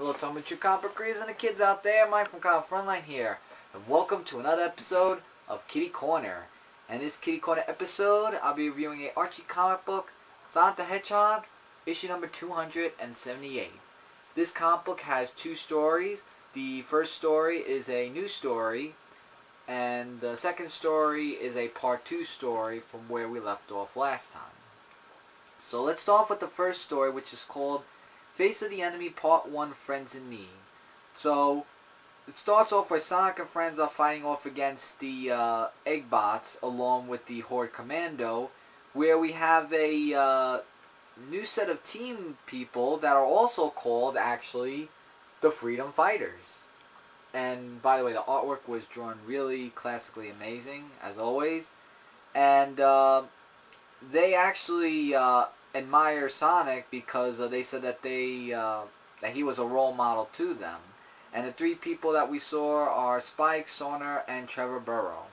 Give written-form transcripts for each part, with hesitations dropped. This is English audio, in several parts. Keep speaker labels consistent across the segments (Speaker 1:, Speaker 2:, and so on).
Speaker 1: Hello, Tom True Comic Creators and the kids out there. Mike from Frontline here, and welcome to another episode of Kiddie Corner. And this Kiddie Corner episode, I'll be reviewing a Archie comic book, Sonic the Hedgehog, issue number 278. This comic book has two stories. The first story is a new story, and the second story is a part 2 story from where we left off last time. So let's start off with the first story, which is called Face of the Enemy Part 1, Friends in Need. So it starts off where Sonic and friends are fighting off against the Eggbots along with the Horde Commando, where we have a new set of team people that are also called, actually, the Freedom Fighters. And by the way, the artwork was drawn really classically amazing, as always. And they actually admire Sonic because they said that that he was a role model to them. And the three people that we saw are Spike, Sonar, and Trevor Burrow.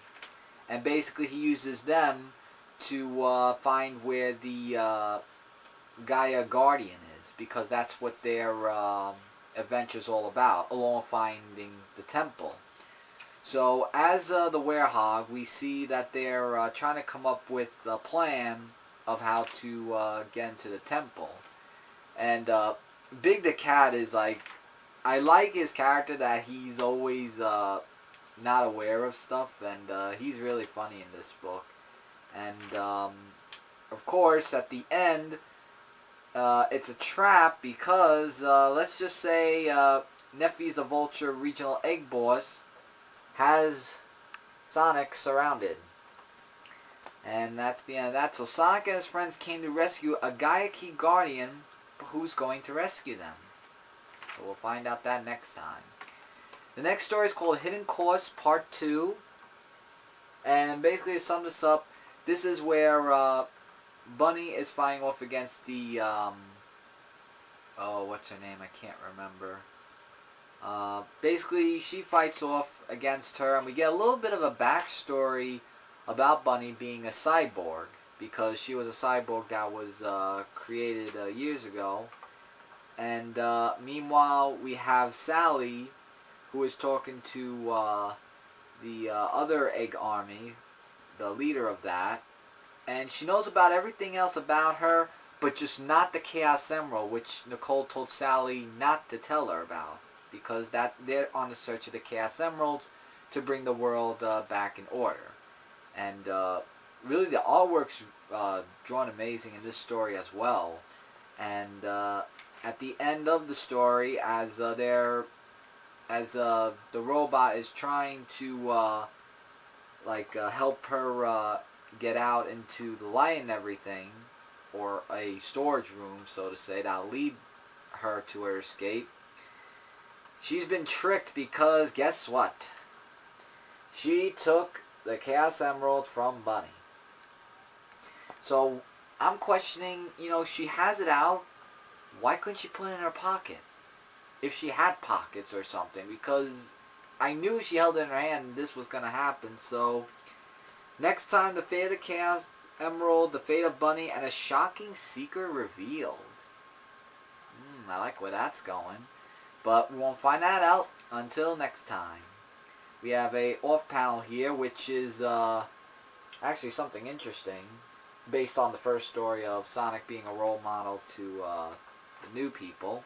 Speaker 1: And basically he uses them to find where the Gaia Guardian is, because that's what their adventure's all about, along with finding the temple. So as the Werehog, we see that they're trying to come up with a plan of how to get into the temple. And Big the Cat is like, I like his character that he's always not aware of stuff, and he's really funny in this book. And of course, at the end, it's a trap because let's just say Neffy's the Vulture Regional Egg Boss has Sonic surrounded. And that's the end of that. So Sonic and his friends came to rescue a Gaia Key Guardian. Who's going to rescue them? So we'll find out that next time. The next story is called Hidden Course Part 2. And basically, to sum this up, this is where Bunny is fighting off against the oh, what's her name? I can't remember. Basically, she fights off against her, and we get a little bit of a backstory about Bunny being a cyborg, because she was a cyborg that was created years ago. And meanwhile, we have Sally, who is talking to the other Egg Army, the leader of that, and she knows about everything else about her, but just not the Chaos Emerald, which Nicole told Sally not to tell her about, because they're on the search of the Chaos Emeralds to bring the world back in order. And really, the artwork's drawn amazing in this story as well. And at the end of the story, as the robot is trying to help her get out into the light and everything, or a storage room, so to say, that'll lead her to her escape, she's been tricked because guess what? She took the Chaos Emerald from Bunny. So I'm questioning, she has it out. Why couldn't she put it in her pocket? If she had pockets or something, because I knew she held it in her hand and this was going to happen. So next time, the fate of the Chaos Emerald, the fate of Bunny, and a shocking secret revealed. I like where that's going. But we won't find that out until next time. We have a off panel here, which is actually something interesting, based on the first story of Sonic being a role model to the new people.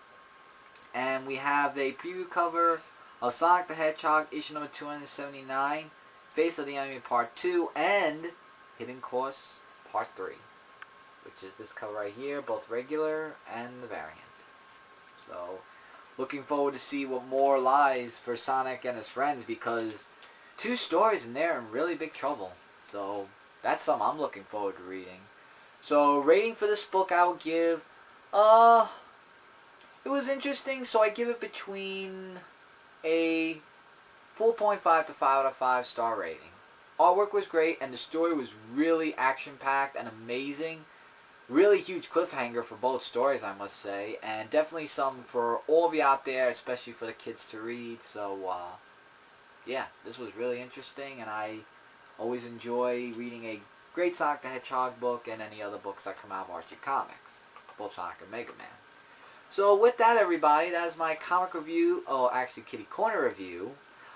Speaker 1: And we have a preview cover of Sonic the Hedgehog, issue number 279, Face of the Enemy Part 2, and Hidden Course Part 3, which is this cover right here, both regular and the variant. So looking forward to see what more lies for Sonic and his friends, because two stories and they're in really big trouble. So that's something I'm looking forward to reading. So rating for this book, I would give, it was interesting, so I give it between a 4.5 to 5 out of 5 star rating. Artwork was great, and the story was really action-packed and amazing. Really huge cliffhanger for both stories, I must say, and definitely some for all of you out there, especially for the kids to read. So, yeah, this was really interesting, and I always enjoy reading a great Sonic the Hedgehog book and any other books that come out of Archie Comics, both Sonic and Mega Man. So with that, everybody, that is my comic review, or actually Kitty Corner review,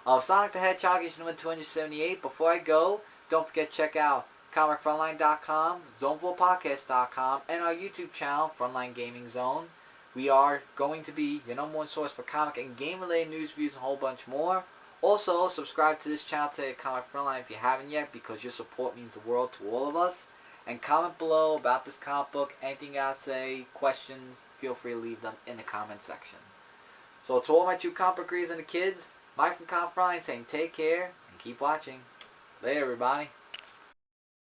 Speaker 1: of Sonic the Hedgehog issue number 278. Before I go, don't forget to check out comicfrontline.com, zone4podcast.com, and our YouTube channel, Frontline Gaming Zone. We are going to be your number one source for comic and game-related news, reviews, and a whole bunch more. Also, subscribe to this channel today at Comic Frontline if you haven't yet, because your support means the world to all of us. And comment below about this comic book, anything you gotta say, questions, feel free to leave them in the comment section. So to all my true comic book readers and the kids, Mike from Comic Frontline saying take care and keep watching. Later, everybody.